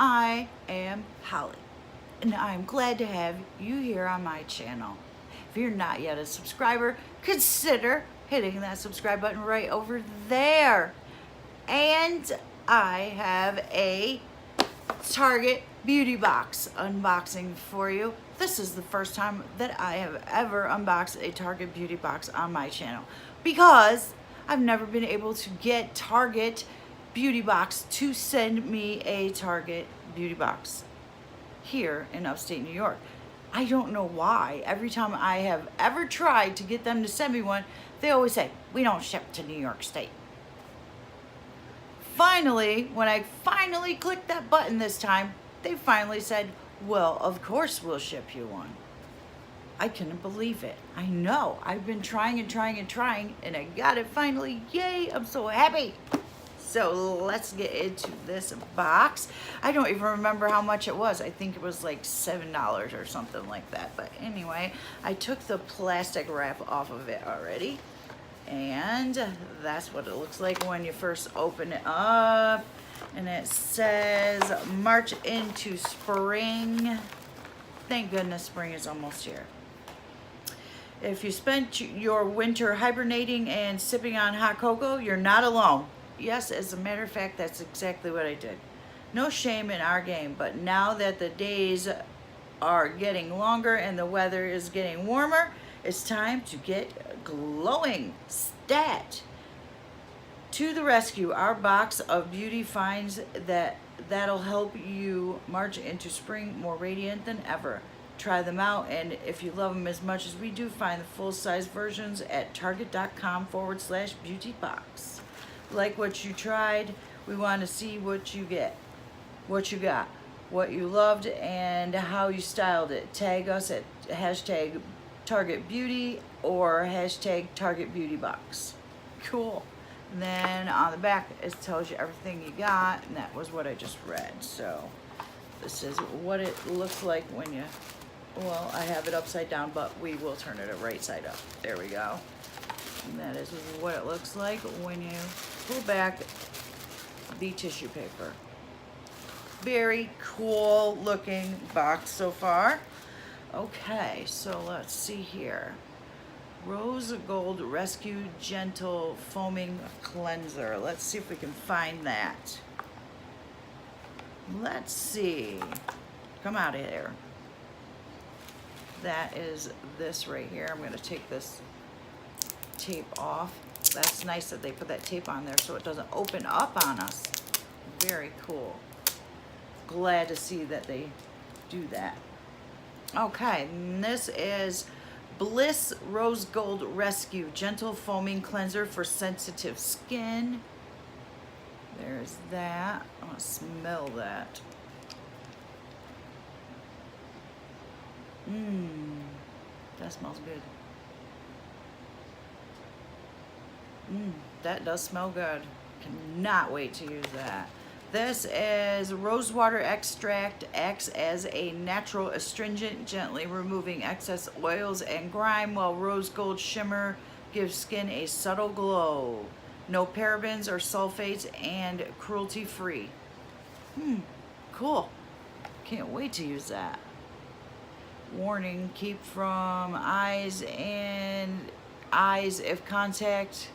I am Holly, and I'm glad to have you here on my channel. If you're not yet a subscriber, consider hitting that subscribe button right over there. And I have a Target beauty box unboxing for you. This is the first time that I have ever unboxed a Target beauty box on my channel because I've never been able to get Target beauty box to send me a Target beauty box here in upstate New York. I don't know why. Every time I have ever tried to get them to send me one, they always say, we don't ship to New York State. Finally, when I finally clicked that button this time, they finally said, well, of course we'll ship you one. I couldn't believe it. I know. I've been trying and trying and trying, and I got it finally. Yay, I'm so happy. So let's get into this box. I don't even remember how much it was. I think it was like $7 or something like that. But anyway, I took the plastic wrap off of it already. And that's what it looks like when you first open it up. And it says, March into spring. Thank goodness spring is almost here. If you spent your winter hibernating and sipping on hot cocoa, you're not alone. Yes, as a matter of fact, that's exactly what I did. No shame in our game, but now that the days are getting longer and the weather is getting warmer, it's time to get glowing. Stat! To the rescue, our box of beauty finds that'll help you march into spring more radiant than ever. Try them out, and if you love them as much as we do, find the full-size versions at target.com/beautybox. Like what you tried, we want to see what you get, what you got, what you loved, and how you styled it. Tag us at hashtag Target Beauty or hashtag Target Beauty Box. Cool. And then on the back it tells you everything you got, and that was what I just read. So this is what it looks like when you, well, I have it upside down, but we will turn it right side up. There we go. And that is what it looks like when you pull back the tissue paper. Very cool looking box so far. Okay, so let's see here. Rose Gold Rescue Gentle Foaming Cleanser. Let's see if we can find that. Let's see. Come out of here. That is this right here. I'm going to take this tape off. That's nice that they put that tape on there so it doesn't open up on us. Very cool. Glad to see that they do that. Okay, and this is Bliss Rose Gold Rescue Gentle Foaming Cleanser for Sensitive Skin. There's that. I want to smell that. That smells good. That does smell good. Cannot wait to use that. This is rosewater extract, acts as a natural astringent, gently removing excess oils and grime, while rose gold shimmer gives skin a subtle glow. No parabens or sulfates and cruelty free. Cool. Can't wait to use that. Warning, keep from eyes if contact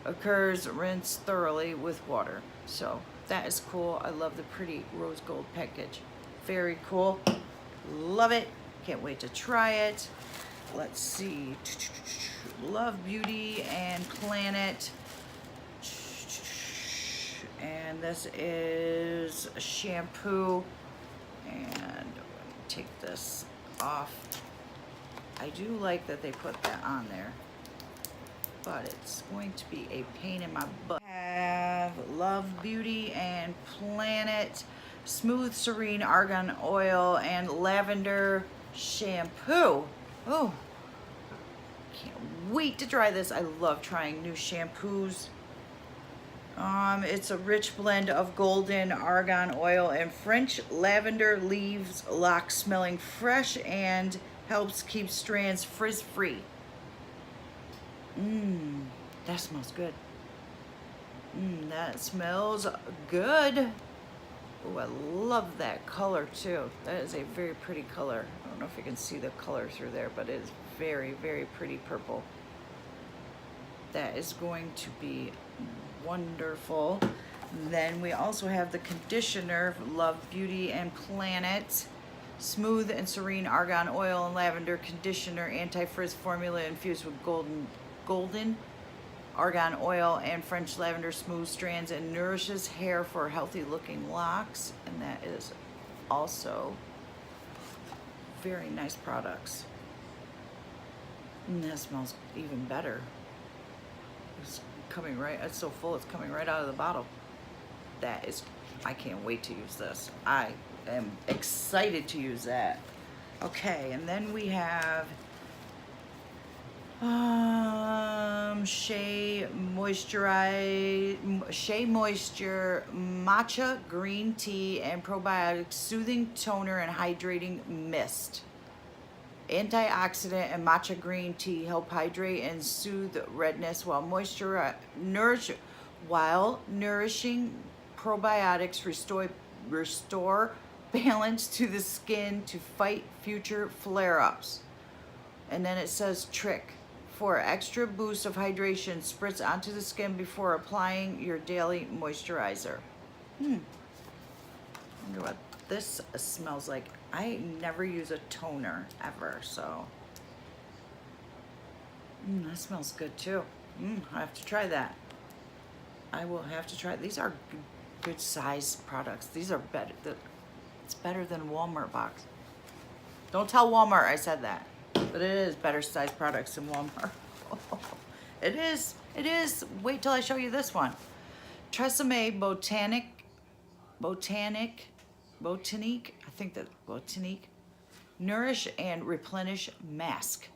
occurs, rinse thoroughly with water. So that is cool. I love the pretty rose gold package. Very cool. Love it. Can't wait to try it. Let's see. Love Beauty and Planet. And this is a shampoo. And take this off. I do like that they put that on there, but it's going to be a pain in my butt. I have Love Beauty and Planet Smooth Serene Argan Oil and Lavender Shampoo. Oh, can't wait to try this. I love trying new shampoos. It's a rich blend of golden argan oil and French lavender leaves lock, smelling fresh and helps keep strands frizz-free. That smells good. That smells good. Oh, I love that color too. That is a very pretty color. I don't know if you can see the color through there, but it is very, very pretty purple. That is going to be wonderful. Then we also have the conditioner, Love Beauty and Planet. Smooth and serene argan oil and lavender conditioner, anti-frizz formula infused with golden argan oil and French lavender smooth strands and nourishes hair for healthy looking locks. And that is also very nice products. And that smells even better. It's coming right, it's so full, it's coming right out of the bottle. That is, I can't wait to use this. I am excited to use that. Okay, and then we have Shea Moisture Matcha Green Tea and Probiotic Soothing Toner and Hydrating Mist. Antioxidant and matcha green tea help hydrate and soothe redness while nourishing. Probiotics restore balance to the skin to fight future flare-ups. And then it says trick. For extra boost of hydration, spritz onto the skin before applying your daily moisturizer. I wonder what this smells like. I never use a toner ever, so. That smells good too. I have to try that. I will have to try. These are good size products. These are better. It's better than Walmart box. Don't tell Walmart I said that, but it is better size products than Walmart. It is. It is. Wait till I show you this one. Tresemme Botanique, I think that Botanique, Nourish and Replenish Mask.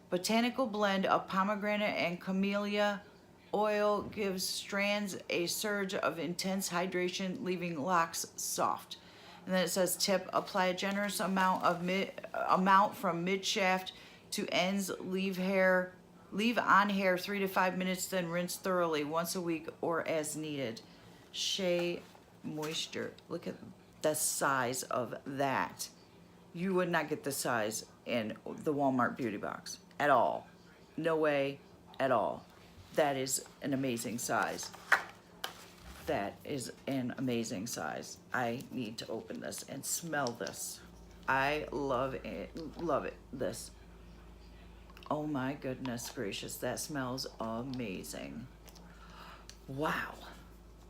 Botanical blend of pomegranate and camellia oil gives strands a surge of intense hydration, leaving locks soft. And then it says tip, apply a generous amount from mid shaft to ends, leave on hair 3 to 5 minutes, then rinse thoroughly once a week or as needed. Shea Moisture. Look at the size of that. You would not get the size in the Walmart beauty box at all. No way at all. That is an amazing size. That is an amazing size. I need to open this and smell this. I love it. Love it. This. Oh my goodness gracious. That smells amazing. Wow.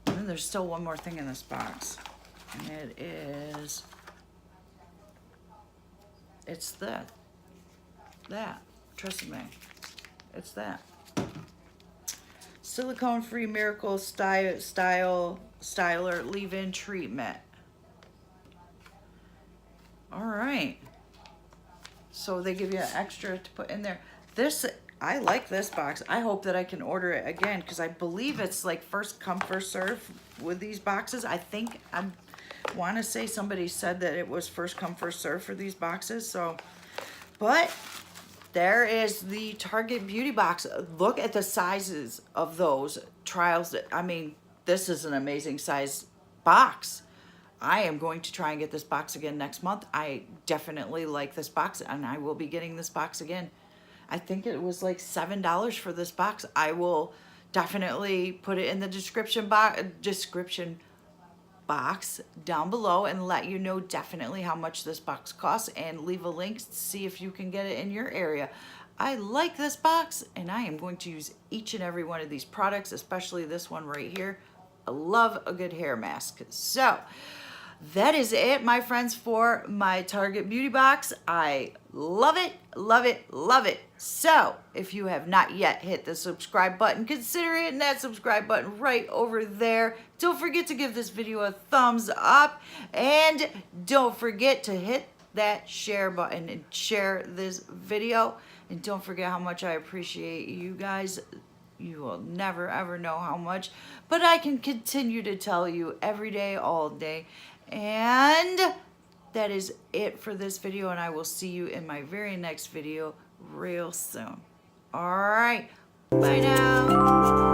And there's still one more thing in this box. And it is, it's that. Trust me. It's that. Silicone-free Miracle Styler leave-in treatment. All right. So they give you an extra to put in there. This, I like this box. I hope that I can order it again because I believe it's like first come, first serve with these boxes. I think I want to say somebody said that it was first come, first serve for these boxes. So, but there is the Target Beauty Box. Look at the sizes of those trials. I mean, this is an amazing size box. I am going to try and get this box again next month. I definitely like this box, and I will be getting this box again. I think it was like $7 for this box. I will definitely put it in the description box down below and let you know definitely how much this box costs, and leave a link to see if you can get it in your area. I like this box, and I am going to use each and every one of these products, especially this one right here. I love a good hair mask. So that is it, my friends, for my Target Beauty Box. I love it, love it, love it. So if you have not yet hit the subscribe button, consider hitting that subscribe button right over there. Don't forget to give this video a thumbs up, and don't forget to hit that share button and share this video. And don't forget how much I appreciate you guys. You will never ever know how much, but I can continue to tell you every day, all day. And that is it for this video, and I will see you in my very next video real soon. All right, bye now.